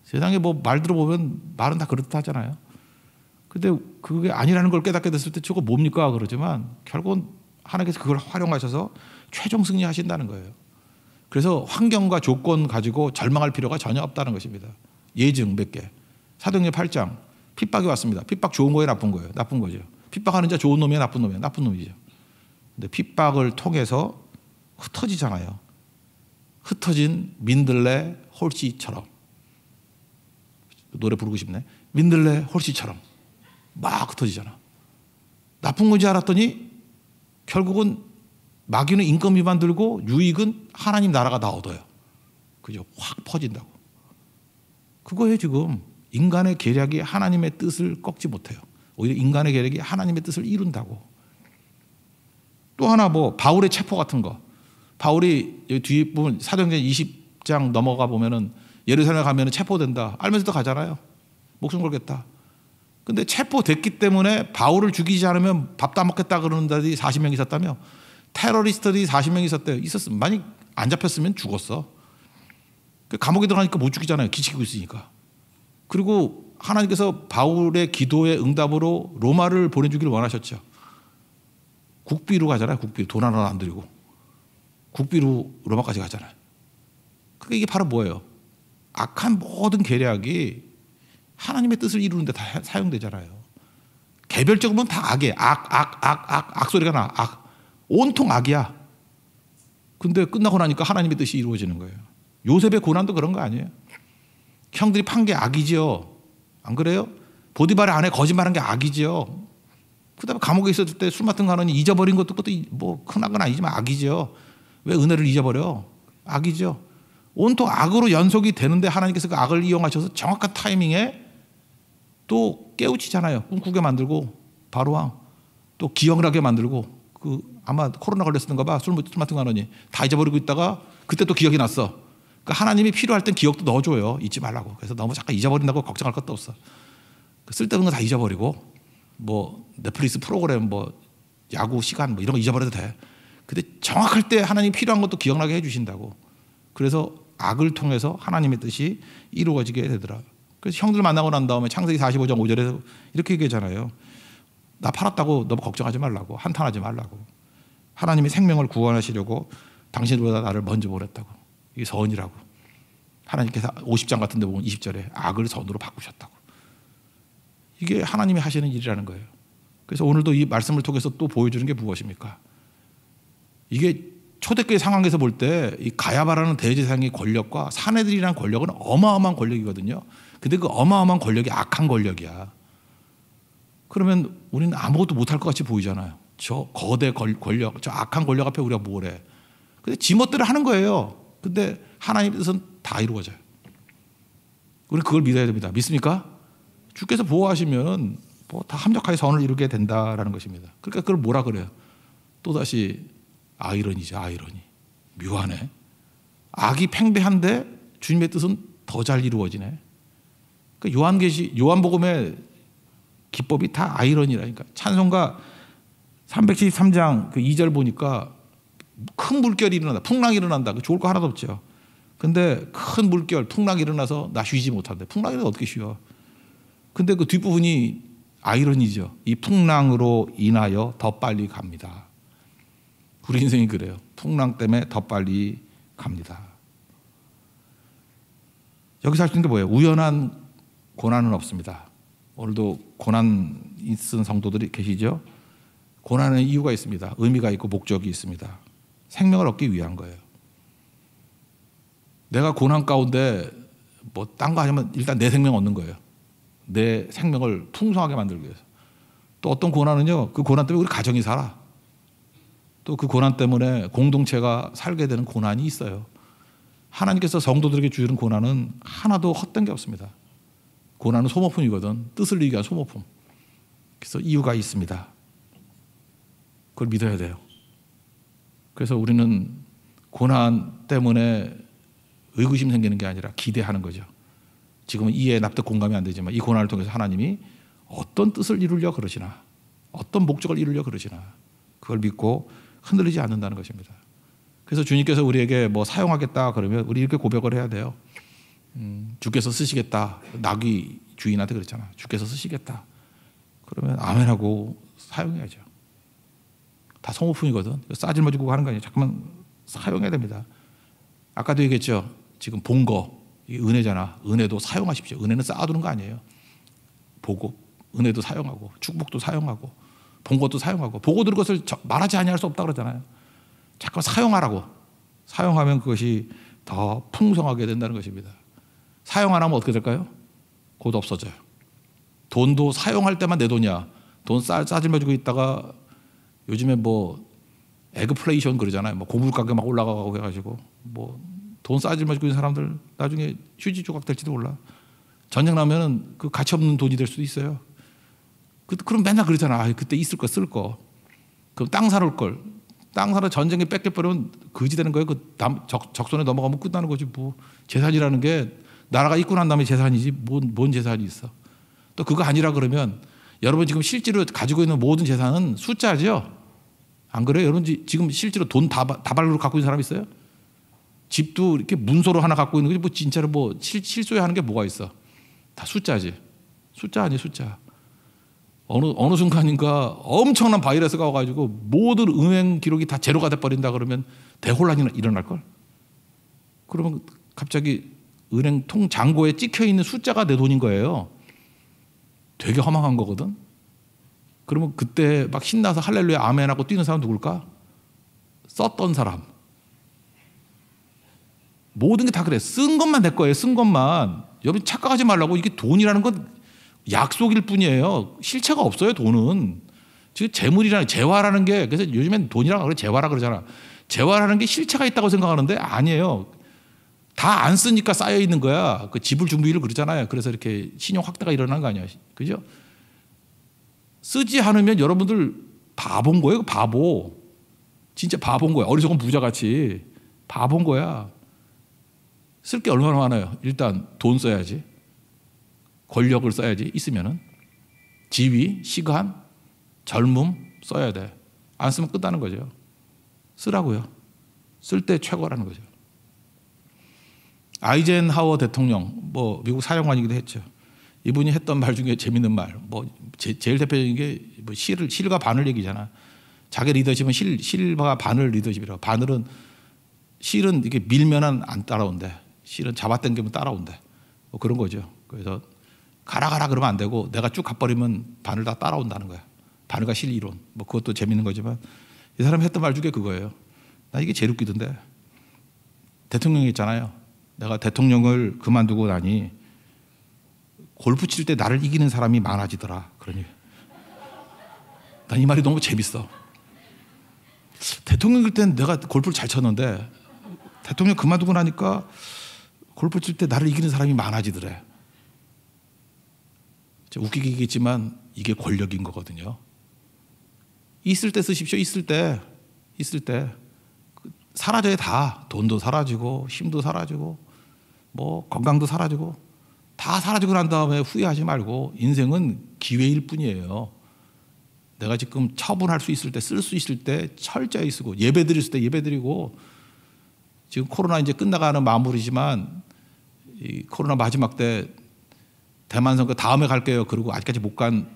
세상에 뭐 말 들어보면 말은 다 그렇다잖아요. 근데 그게 아니라는 걸 깨닫게 됐을 때 저거 뭡니까? 그러지만 결국은 하나님께서 그걸 활용하셔서 최종 승리하신다는 거예요. 그래서 환경과 조건 가지고 절망할 필요가 전혀 없다는 것입니다. 예증 몇 개. 사도행전 8장 핍박이 왔습니다. 핍박 좋은 거예요, 나쁜 거예요? 나쁜 거죠. 핍박하는 자 좋은 놈이에요, 나쁜 놈이에요? 나쁜 놈이죠. 근데 핍박을 통해서 흩어지잖아요. 흩어진 민들레 홀씨처럼. 노래 부르고 싶네. 민들레 홀씨처럼 막 흩어지잖아. 나쁜 건지 알았더니 결국은 마귀는 인건비만 들고 유익은 하나님 나라가 다 얻어요. 그죠? 확 퍼진다고. 그거예요. 지금 인간의 계략이 하나님의 뜻을 꺾지 못해요. 오히려 인간의 계략이 하나님의 뜻을 이룬다고. 또 하나 뭐 바울의 체포 같은 거. 바울이 여기 뒷부분 사도행전 20장 넘어가 보면은 예루살렘에 가면은 체포된다. 알면서도 가잖아요. 목숨 걸겠다. 근데 체포됐기 때문에 바울을 죽이지 않으면 밥도 안 먹겠다 그러는 자들이 40명 있었다며. 테러리스트들이 40명 있었대요. 있었으면 만약 안 잡혔으면 죽었어. 감옥에 들어가니까 못 죽이잖아요. 기치고 있으니까. 그리고 하나님께서 바울의 기도의 응답으로 로마를 보내주기를 원하셨죠. 국비로 가잖아요. 국비. 돈 하나 안 들이고. 국비로 로마까지 가잖아요. 그게 이게 바로 뭐예요? 악한 모든 계략이 하나님의 뜻을 이루는 데 다 사용되잖아요. 개별적으로는 다 악이에요. 악 소리가 나. 악. 온통 악이야. 근데 끝나고 나니까 하나님의 뜻이 이루어지는 거예요. 요셉의 고난도 그런 거 아니에요? 형들이 판 게 악이지요. 안 그래요? 보디발의 아내 거짓말한 게 악이지요. 그다음에 감옥에 있었을 때 술 맡은 거 하느니 잊어버린 것도 뭐 큰 악은 아니지만 악이지요. 왜 은혜를 잊어버려? 악이죠. 온통 악으로 연속이 되는데 하나님께서 그 악을 이용하셔서 정확한 타이밍에 또 깨우치잖아요. 꿈꾸게 만들고 바로왕 또 기억을 하게 만들고 아마 코로나 걸렸었는가 봐. 술 맡은 거 하느니 다 잊어버리고 있다가 그때 또 기억이 났어. 그러니까 하나님이 필요할 땐 기억도 넣어줘요. 잊지 말라고. 그래서 너무 잠깐 잊어버린다고 걱정할 것도 없어. 쓸데없는 거 다 잊어버리고 뭐 넷플릭스 프로그램 뭐 야구 시간 뭐 이런 거 잊어버려도 돼. 근데 정확할 때 하나님이 필요한 것도 기억나게 해주신다고. 그래서 악을 통해서 하나님의 뜻이 이루어지게 되더라. 그래서 형들 만나고 난 다음에 창세기 45장 5절에서 이렇게 얘기하잖아요. 나 팔았다고 너무 걱정하지 말라고. 한탄하지 말라고. 하나님이 생명을 구원하시려고 당신보다 나를 먼저 보냈다고. 이게 선이라고. 하나님께서 50장 같은 데 보면 20절에 악을 선으로 바꾸셨다고. 이게 하나님이 하시는 일이라는 거예요. 그래서 오늘도 이 말씀을 통해서 또 보여주는 게 무엇입니까? 이게 초대교회 상황에서 볼 때 이 가야바라는 대제사장의 권력과 사내들이라는 권력은 어마어마한 권력이거든요. 근데 그 어마어마한 권력이 악한 권력이야. 그러면 우리는 아무것도 못할 것 같이 보이잖아요. 저 거대 권력, 저 악한 권력 앞에 우리가 뭘 해. 근데 지멋대로 하는 거예요. 근데 하나님의 뜻은 다 이루어져요. 우리 그걸 믿어야 됩니다. 믿습니까? 주께서 보호하시면 뭐 다 합력하여 선을 이루게 된다라는 것입니다. 그러니까 그걸 뭐라 그래요? 또다시 아이러니죠. 아이러니. 묘하네. 악이 팽배한데 주님의 뜻은 더 잘 이루어지네. 그러니까 요한복음의 기법이 다 아이러니라니까. 찬송가 373장 그 2절 보니까 큰 물결이 일어난다. 풍랑이 일어난다. 좋을 거 하나도 없죠. 근데 큰 물결, 풍랑이 일어나서 나 쉬지 못한대. 풍랑이라도 어떻게 쉬어? 근데 그 뒷부분이 아이러니죠. 이 풍랑으로 인하여 더 빨리 갑니다. 우리 인생이 그래요. 풍랑 때문에 더 빨리 갑니다. 여기서 할 수 있는 게 뭐예요? 우연한 고난은 없습니다. 오늘도 고난 있은 성도들이 계시죠? 고난은 이유가 있습니다. 의미가 있고 목적이 있습니다. 생명을 얻기 위한 거예요. 내가 고난 가운데 뭐 딴 거 하면 일단 내 생명 얻는 거예요. 내 생명을 풍성하게 만들기 위해서. 또 어떤 고난은요, 그 고난 때문에 우리 가정이 살아. 또 그 고난 때문에 공동체가 살게 되는 고난이 있어요. 하나님께서 성도들에게 주시는 고난은 하나도 헛된 게 없습니다. 고난은 소모품이거든. 뜻을 이기 위한 소모품. 그래서 이유가 있습니다. 그걸 믿어야 돼요. 그래서 우리는 고난 때문에 의구심 생기는 게 아니라 기대하는 거죠. 지금은 이해, 납득, 공감이 안 되지만 이 고난을 통해서 하나님이 어떤 뜻을 이루려 그러시나, 어떤 목적을 이루려 그러시나, 그걸 믿고 흔들리지 않는다는 것입니다. 그래서 주님께서 우리에게 뭐 사용하겠다 그러면 우리 이렇게 고백을 해야 돼요. 주께서 쓰시겠다. 나귀 주인한테 그랬잖아. 주께서 쓰시겠다. 그러면 아멘하고 사용해야죠. 다 소모품이거든. 싸질머지고 하는 거 아니에요. 잠깐만 사용해야 됩니다. 아까도 얘기했죠. 지금 본 거, 이게 은혜잖아. 은혜도 사용하십시오. 은혜는 쌓아두는 거 아니에요. 보고, 은혜도 사용하고, 축복도 사용하고, 본 것도 사용하고, 보고 들은 것을 말하지 아니할 수 없다 그러잖아요. 잠깐 사용하라고. 사용하면 그것이 더 풍성하게 된다는 것입니다. 사용 안 하면 어떻게 될까요? 곧 없어져요. 돈도 사용할 때만 내 돈이야. 돈 싸질머지고 있다가 요즘에 뭐 에그플레이션 그러잖아요. 뭐 고물 가격 막 올라가고 해가지고 뭐 돈 싸질만 주고 있는 사람들 나중에 휴지 조각 될지도 몰라. 전쟁 나면은 그 가치 없는 돈이 될 수도 있어요. 그럼 맨날 그러잖아. 아, 그때 있을 거 쓸 거. 그럼 땅 사놓을 걸. 땅 사러 전쟁에 뺏겨버리면 거지 되는 거예요. 적손에 넘어가면 끝나는 거지. 뭐 재산이라는 게 나라가 있고 난 다음에 재산이지 뭔 재산이 있어. 또 그거 아니라 그러면 여러분 지금 실제로 가지고 있는 모든 재산은 숫자죠. 안 그래요? 여러분 지금 실제로 돈 다발로 갖고 있는 사람 있어요? 집도 이렇게 문서로 하나 갖고 있는 거지 뭐 진짜로 뭐 실소에 하는 게 뭐가 있어? 다 숫자지. 숫자 아니에요, 숫자. 어느 순간인가 엄청난 바이러스가 와가지고 모든 은행 기록이 다 제로가 돼버린다 그러면 대혼란이 일어날 걸. 그러면 갑자기 은행 통장고에 찍혀 있는 숫자가 내 돈인 거예요. 되게 허망한 거거든. 그러면 그때 막 신나서 할렐루야 아멘하고 뛰는 사람 누굴까? 썼던 사람. 모든 게 다 그래. 쓴 것만 내 거예요. 쓴 것만. 여러분 착각하지 말라고. 이게 돈이라는 건 약속일 뿐이에요. 실체가 없어요. 돈은. 지금 재물이라는 재화라는 게 그래서 요즘엔 돈이라고 그래 재화라 그러잖아. 재화라는 게 실체가 있다고 생각하는데 아니에요. 다 안 쓰니까 쌓여 있는 거야. 그 지불 준비율을 그러잖아요. 그래서 이렇게 신용 확대가 일어나는 거 아니야. 그죠? 쓰지 않으면 여러분들 바본 거예요. 바보. 진짜 바본 거야. 어리석은 부자같이 바본 거야. 쓸 게 얼마나 많아요. 일단 돈 써야지. 권력을 써야지. 있으면은 지위, 시간, 젊음 써야 돼. 안 쓰면 끝나는 거죠. 쓰라고요. 쓸 때 최고라는 거죠. 아이젠하워 대통령, 뭐 미국 사령관이기도 했죠. 이분이 했던 말 중에 재밌는 말, 뭐 제일 대표적인 게 뭐 실과 바늘 얘기잖아. 자기 리더십은 실과 바늘 리더십이라고. 바늘은 실은 이게 밀면은 안 따라온대. 실은 잡아당기면 따라온대. 뭐 그런 거죠. 그래서 가라 그러면 안 되고 내가 쭉 가버리면 바늘 다 따라온다는 거야. 바늘과 실 이론. 뭐 그것도 재밌는 거지만 이 사람이 했던 말 중에 그거예요. 나 이게 제일 웃기던데. 대통령이 있잖아요. 내가 대통령을 그만두고 나니 골프 칠 때 나를 이기는 사람이 많아지더라. 그러니 난 이 말이 너무 재밌어. 대통령일 때는 내가 골프를 잘 쳤는데 대통령 그만두고 나니까 골프 칠 때 나를 이기는 사람이 많아지더래. 웃기겠지만 이게 권력인 거거든요. 있을 때 쓰십시오. 있을 때 사라져야 다. 돈도 사라지고 힘도 사라지고 뭐 건강도 사라지고 다 사라지고 난 다음에 후회하지 말고 인생은 기회일 뿐이에요. 내가 지금 처분할 수 있을 때 쓸 수 있을 때 철저히 쓰고 예배 드릴 때 예배 드리고 지금 코로나 이제 끝나가는 마무리지만 이 코로나 마지막 때 대만 선거 다음에 갈게요. 그리고 아직까지 못 간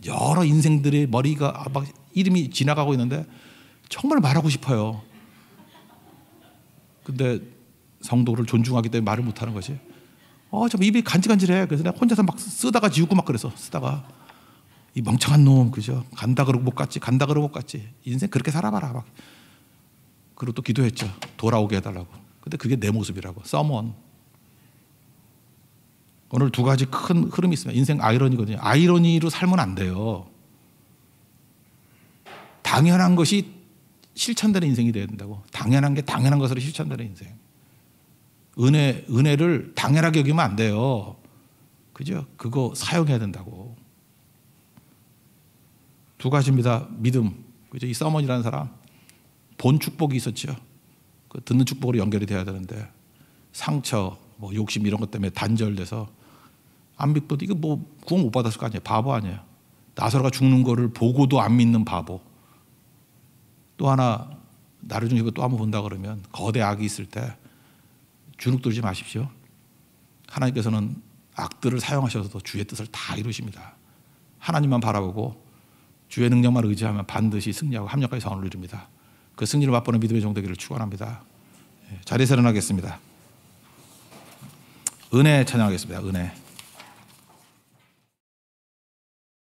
여러 인생들의 머리가 막 이름이 지나가고 있는데 정말 말하고 싶어요. 근데 성도를 존중하기 때문에 말을 못 하는 거지. 참 입이 간질간질해. 그래서 내가 혼자서 막 쓰다가 지우고 막 그래서 쓰다가 이 멍청한 놈 그죠? 간다 그러고 못 갔지. 간다 그러고 못 갔지. 인생 그렇게 살아봐라 막. 그리고 또 기도했죠. 돌아오게 해달라고. 근데 그게 내 모습이라고. someone. 오늘 두 가지 큰 흐름이 있습니다. 인생 아이러니거든요. 아이러니로 살면 안 돼요. 당연한 것이 실천되는 인생이 돼야 된다고. 당연한 게 당연한 것으로 실천되는 인생. 은혜를 당연하게 여기면 안 돼요. 그죠? 그거 사용해야 된다고. 두 가지입니다. 믿음. 그죠? 이 서먼이라는 사람 본 축복이 있었죠. 그 듣는 축복으로 연결이 돼야 되는데 상처, 뭐 욕심 이런 것 때문에 단절돼서 안 믿고도 이거 뭐 구원 못 받았을 거 아니에요. 바보 아니에요. 나사로가 죽는 거를 보고도 안 믿는 바보. 또 하나 나를 중에 또 한번 본다 그러면 거대 악이 있을 때 주눅 들지 마십시오. 하나님께서는 악들을 사용하셔서 주의 뜻을 다 이루십니다. 하나님만 바라보고 주의 능력만 의지하면 반드시 승리하고 합력하여 선을 이룹니다. 그 승리를 맛보는 믿음의 종되기를 축원합니다. 자리에서 일어나겠습니다. 은혜 찬양하겠습니다. 은혜.